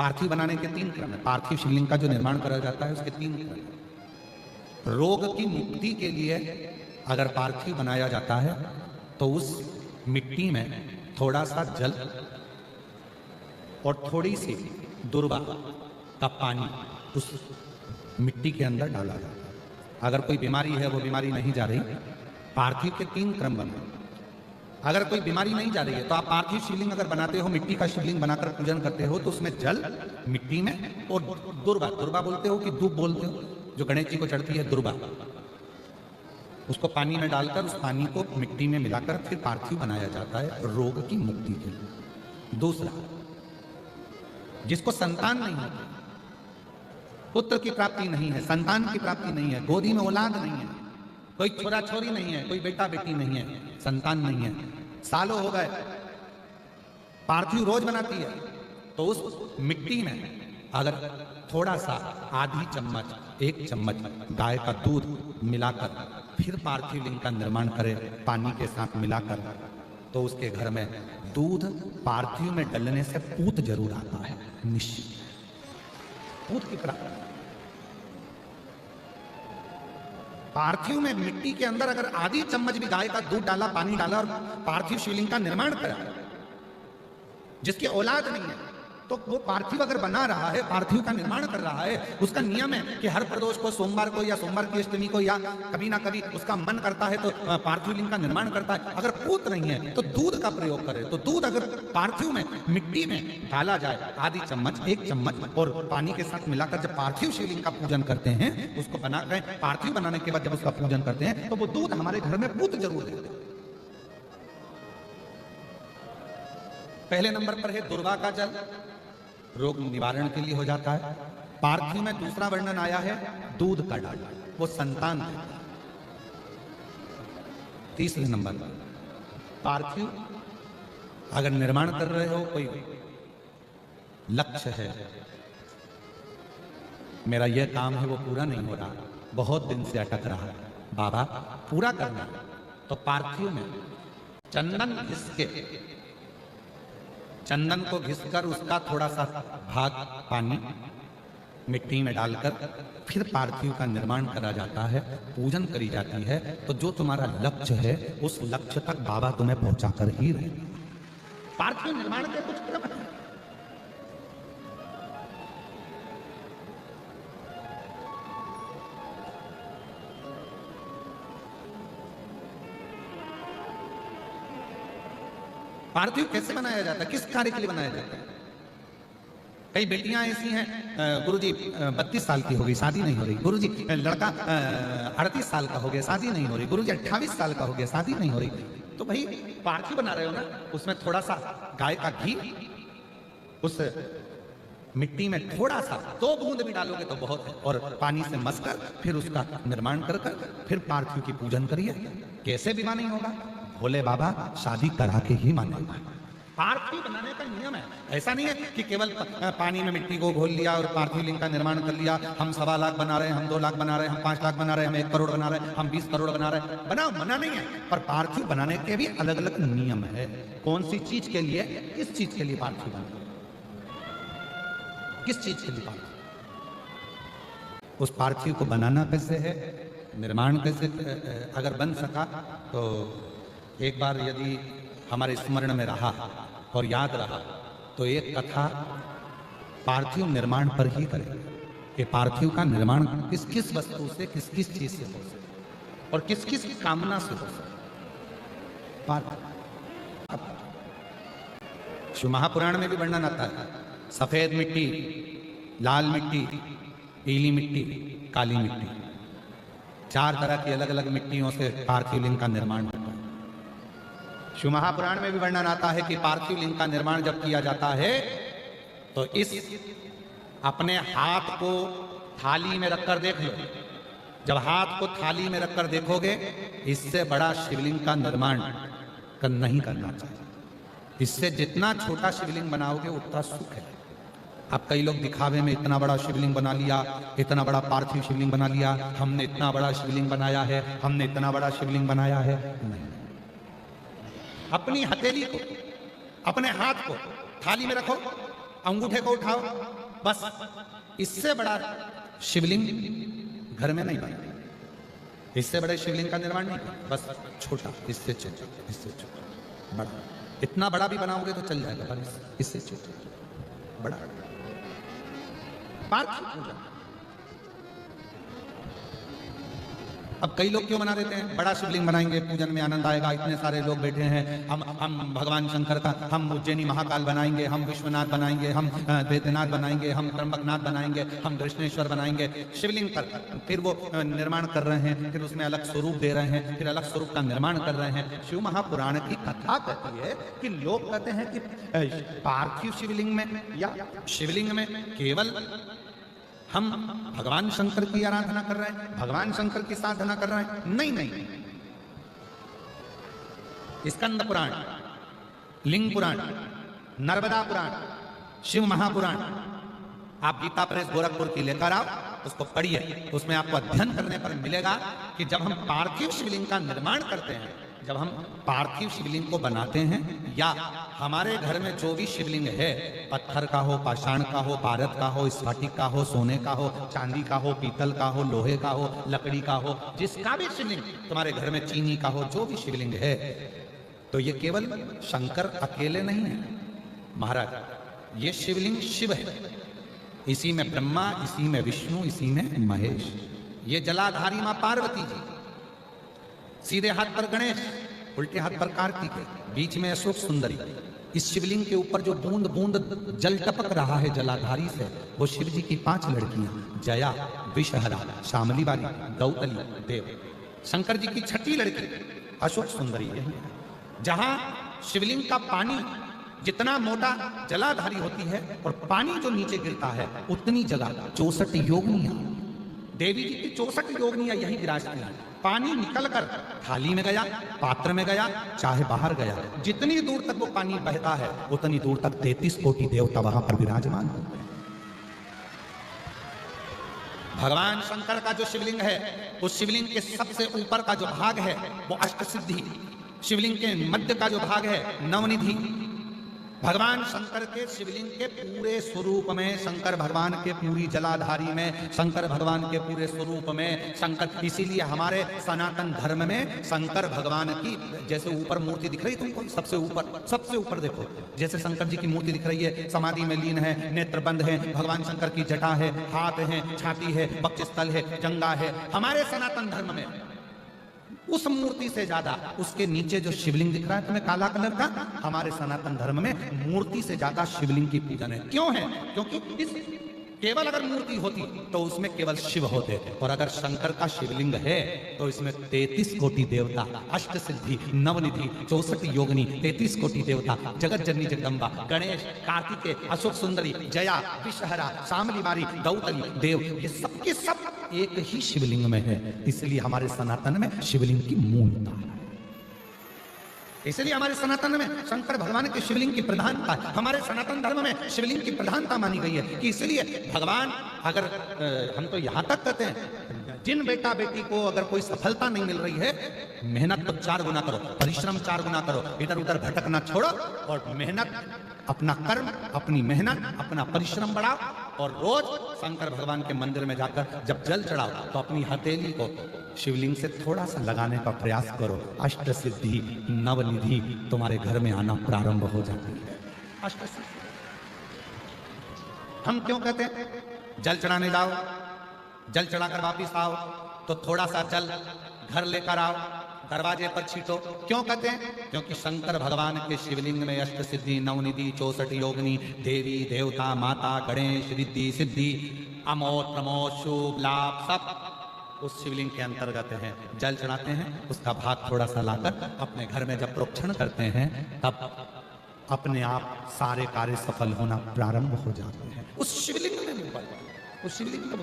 पार्थिव बनाने के 3 क्रम है। पार्थिव शिवलिंग का जो निर्माण करा जाता है उसके 3 क्रम है। रोग की मुक्ति के लिए अगर पार्थिव बनाया जाता है तो उस मिट्टी में थोड़ा सा जल और थोड़ी सी दुर्वा का पानी उस मिट्टी के अंदर डाला जाता है। अगर कोई बीमारी है, वो बीमारी नहीं जा रही, पार्थिव के 3 क्रम बने। अगर कोई बीमारी नहीं जा रही है तो आप पार्थिव शिवलिंग अगर बनाते हो, मिट्टी का शिवलिंग बनाकर पूजन करते हो, तो उसमें जल मिट्टी में और दुर्वा बोलते हो कि दूब बोलते हो, जो गणेश जी को चढ़ती है दुर्वा, उसको पानी में डालकर उस पानी को मिट्टी में मिलाकर फिर पार्थिव बनाया जाता है रोग की मुक्ति के लिए। दूसरा, जिसको संतान नहीं होती, पुत्र की प्राप्ति नहीं है, संतान की प्राप्ति नहीं है, गोदी में औलाद नहीं है, कोई छोरा छोरी नहीं है, कोई बेटा बेटी नहीं है, संतान नहीं है, सालों हो गए, पार्थिव रोज बनाती है, तो उस मिट्टी में अगर थोड़ा सा आधी चम्मच 1 चम्मच गाय का दूध मिलाकर फिर पार्थिव लिंग का निर्माण करे पानी के साथ मिलाकर, तो उसके घर में दूध पार्थिव में डलने से पूत जरूर आता है, निश्चित पूत की प्राप्ति। पार्थिव में मिट्टी के अंदर अगर आधी चम्मच भी गाय का दूध डाला, पानी डाला और पार्थिव शिवलिंग का निर्माण करा, जिसकी औलाद नहीं है, तो वो पार्थिव अगर बना रहा है, पार्थिव का निर्माण कर रहा है, उसका नियम है कि हर प्रदोष को, सोमवार को या सोमवार की अष्टमी को या कभी ना कभी उसका मन करता है तो पार्थिव लिंग का निर्माण करता है। अगर पूत नहीं है तो दूध का प्रयोग करे, तो दूध अगर पार्थिव में मिट्टी में डाला जाए, आधी चम्मच 1 चम्मच और पानी के साथ मिलाकर जब पार्थिव शिवलिंग का पूजन करते हैं, उसको बनाकर पार्थिव बनाने के बाद जब उसका पूजन करते हैं, तो वो दूध हमारे घर में पूत जरूर देते हैं। पहले नंबर पर है दुर्वा का जल, रोग निवारण के लिए हो जाता है। पार्थिव में दूसरा वर्णन आया है दूध का डाल, वो संतान देता है। तीसरे नंबर पर पार्थिव अगर निर्माण कर रहे हो, कोई लक्ष्य है, मेरा यह काम है वो पूरा नहीं हो रहा, बहुत दिन से अटक रहा है, बाबा पूरा करना, तो पार्थिव में चंदन घिस के, चंदन को घिसकर उसका थोड़ा सा भाग पानी मिट्टी में डालकर फिर पार्थिव का निर्माण करा जाता है, पूजन करी जाती है, तो जो तुम्हारा लक्ष्य है उस लक्ष्य तक बाबा तुम्हें पहुंचा कर ही रहे। पार्थिव निर्माण के कुछ क्रम है। पार्थिव कैसे बनाया जाता है, किस कार्य के लिए बनाया जाता है? कई बेटियां ऐसी हैं, गुरुजी 32 साल की हो गई, शादी नहीं हो रही, गुरुजी लड़का 38 साल का हो गया, शादी नहीं हो रही, गुरुजी 28 साल का हो गया, शादी नहीं हो रही। तो भाई पार्थिव बना रहे हो ना, उसमें थोड़ा सा गाय का घी उस मिट्टी में थोड़ा सा 2 बूंद भी डालोगे तो बहुत है, और पानी से मसकर फिर उसका निर्माण कर फिर पार्थिव की पूजन करिए। कैसे विवाह नहीं होगा? भोले बाबा शादी करा के ही मानेगा। पार्थिव बनाने का नियम है, ऐसा नहीं है कि केवल पानी में मिट्टी को घोल लिया और पार्थिव लिंग का निर्माण कर लिया। हम 1.25 लाख बना रहे हैं, हम 2 लाख बना रहे हैं, हम 5 लाख बना रहे हैं, हम 1 करोड़ बना रहे हैं, हम 20 करोड़ बना रहे हैं। बनाओ, मना नहीं है, पर पार्थिव बनाने के भी अलग अलग नियम है। कौन सी चीज के लिए, किस चीज के लिए पार्थिव बना, किस चीज के लिए पार्थिव, उस पार्थिव को बनाना कैसे है, निर्माण कैसे, अगर बन सका तो एक बार यदि हमारे स्मरण में रहा और याद रहा तो एक कथा पार्थिव निर्माण पर ही करें कि पार्थिव का निर्माण किस किस वस्तु से, किस किस चीज से हो सकता और किस किस कामना से हो सकता। शिव महापुराण में भी वर्णन आता है, सफेद मिट्टी, लाल मिट्टी, पीली मिट्टी, काली मिट्टी, 4 तरह की अलग अलग मिट्टियों से पार्थिव लिंग का निर्माण होता है। शिव महापुराण में भी वर्णन आता है कि पार्थिव लिंग का निर्माण जब किया जाता है तो इस अपने हाथ को थाली में रखकर देख लो। जब हाथ को थाली में रखकर देखोगे, इससे बड़ा शिवलिंग का निर्माण नहीं करना चाहिए। इससे जितना छोटा शिवलिंग बनाओगे उतना सुख है। अब कई लोग दिखावे में इतना बड़ा शिवलिंग बना लिया, इतना बड़ा पार्थिव शिवलिंग बना लिया, हमने इतना बड़ा शिवलिंग बनाया है, हमने इतना बड़ा शिवलिंग बनाया है। नहीं, अपनी हथेली को, अपने हाथ को थाली में रखो, अंगूठे को उठाओ, बस इससे बड़ा शिवलिंग घर में नहीं बना, इससे बड़े शिवलिंग का निर्माण नहीं, बस छोटा, इससे छोटा, इससे छोटा, बड़ा। इतना बड़ा भी बनाओगे तो चल जाएगा, पर इससे छोटा बड़ा पार्थिव पूजा। अब कई लोग क्यों बना देते हैं, बड़ा शिवलिंग बनाएंगे, पूजन में आनंद आएगा, इतने सारे लोग बैठे हैं, हम भगवान शंकर का, हम उज्जैनी महाकाल बनाएंगे, हम विश्वनाथ बनाएंगे, हम वैद्यनाथ बनाएंगे, हम त्र्यंबकनाथ बनाएंगे, हम कृष्णेश्वर बनाएंगे शिवलिंग पर। फिर वो निर्माण कर रहे हैं, फिर उसमें अलग स्वरूप दे रहे हैं, फिर अलग स्वरूप का निर्माण कर रहे हैं। शिव महापुराण की कथा कहती है कि लोग कहते हैं कि पार्थिव शिवलिंग में या शिवलिंग में केवल हम भगवान शंकर की आराधना कर रहे हैं, भगवान शंकर की साधना कर रहे हैं। नहीं नहीं, स्कंद पुराण, लिंग पुराण, नर्मदा पुराण, शिव महापुराण, आप गीता प्रेस गोरखपुर की लेकर आओ, उसको पढ़िए, उसमें आपको अध्ययन करने पर मिलेगा कि जब हम पार्थिव शिवलिंग का निर्माण करते हैं, जब हम पार्थिव शिवलिंग को बनाते हैं, या हमारे घर में जो भी शिवलिंग है, पत्थर का हो, पाषाण का हो, पारद का हो, स्फटिक का हो, सोने का हो, चांदी का हो, पीतल का हो, लोहे का हो, लकड़ी का हो, जिसका भी शिवलिंग तुम्हारे घर में, चीनी का हो, जो भी शिवलिंग है, तो ये केवल शंकर अकेले नहीं है महाराज, ये शिवलिंग शिव है, इसी में ब्रह्मा, इसी में विष्णु, इसी में महेश, ये जलाधारी मां पार्वती जी, सीधे हाथ पर गणेश, उल्टे हाथ पर कार्तिक, बीच में अशोक सुंदरी। इस शिवलिंग के ऊपर जो बूंद बूंद जल टपक रहा है जलाधारी से, वो शिव जी की 5 लड़कियां, जया, विषहरा, शामली बारी, गौतली, देव। शंकर जी की 6ठी लड़की अशोक सुंदरी है। जहां शिवलिंग का पानी जितना मोटा जलाधारी होती है और पानी जो नीचे गिरता है, उतनी जगह 64 योगिनियां, देवी जी की 64 योगिनियां यही विराजती हैं। पानी निकलकर थाली में गया, पात्र में गया, चाहे बाहर गया, जितनी दूर तक वो पानी बहता है, उतनी दूर तक 33 कोटि देवता वहां पर विराजमान होते हैं। भगवान शंकर का जो शिवलिंग है, उस शिवलिंग के सबसे ऊपर का जो भाग है वो अष्टसिद्धि, शिवलिंग के मध्य का जो भाग है नवनिधि। भगवान शंकर के शिवलिंग के पूरे स्वरूप में, शंकर भगवान के पूरी जलाधारी में, शंकर भगवान के पूरे स्वरूप में शंकर, इसीलिए हमारे सनातन धर्म में शंकर भगवान की जैसे ऊपर मूर्ति दिख रही तुमको, सबसे ऊपर देखो, जैसे शंकर जी की मूर्ति दिख रही है, समाधि में लीन है, नेत्र बंद है, भगवान शंकर की जटा है, हाथ है, छाती है, वक्षस्थल है, जंगा है। हमारे सनातन धर्म में उस मूर्ति से ज्यादा उसके नीचे जो शिवलिंग दिख रहा है तुम्हें काला कलर का, हमारे सनातन धर्म में मूर्ति से ज्यादा शिवलिंग की पूजन है। क्यों है? क्योंकि इस केवल अगर मूर्ति होती तो उसमें केवल शिव होते, और अगर शंकर का शिवलिंग है तो इसमें 33 कोटि देवता, अष्ट सिद्धि, नवनिधि, 64 योगिनी, 33 कोटि देवता, जगत जननी जगदम्बा, गणेश, कार्तिकेय, अशोक सुंदरी, जया, विषहरा, शामली बारी, गौतली, देव, ये सबके सब एक ही शिवलिंग में है। इसलिए हमारे सनातन में शिवलिंग की मूलता है, इसलिए हमारे सनातन में शंकर भगवान के शिवलिंग की प्रधानता, हमारे सनातन धर्म में शिवलिंग की प्रधानता मानी गई है कि इसलिए भगवान, अगर हम तो यहां तक कहते हैं, जिन बेटा बेटी को अगर कोई सफलता नहीं मिल रही है, मेहनत तो 4 गुना करो, परिश्रम 4 गुना करो, इधर उधर भटकना छोड़ो और मेहनत, अपना कर्म, अपनी मेहनत, अपना परिश्रम बढ़ाओ, और रोज शंकर भगवान के मंदिर में जाकर जब जल चढ़ाओ तो अपनी हथेली को शिवलिंग से थोड़ा सा लगाने का प्रयास करो। अष्ट सिद्धि, नवनिधि तुम्हारे घर में आना प्रारंभ हो जाती है। अष्ट सिद्धि हम क्यों कहते हैं? जल चढ़ाने जाओ, जल चढ़ाकर वापिस आओ तो थोड़ा सा जल घर लेकर आओ, दरवाजे पर छीटो। क्यों कहते हैं? क्योंकि शंकर भगवान के शिवलिंग में अष्ट सिद्धि, नवनिधि, 64 योगिनी, देवी देवता, माता, गणेश, रिद्धि सिद्धि, अमोद प्रमोद, शुभ लाभ सब उस शिवलिंग के अंतर्गत हैं। जल चढ़ाते हैं, उसका भाग थोड़ा सा लाकर अपने घर में जब प्रोक्षण करते हैं, तब अपने आप सारे कार्य सफल होना प्रारंभ हो जाते हैं। उस शिवलिंग में उस शिवलिंग में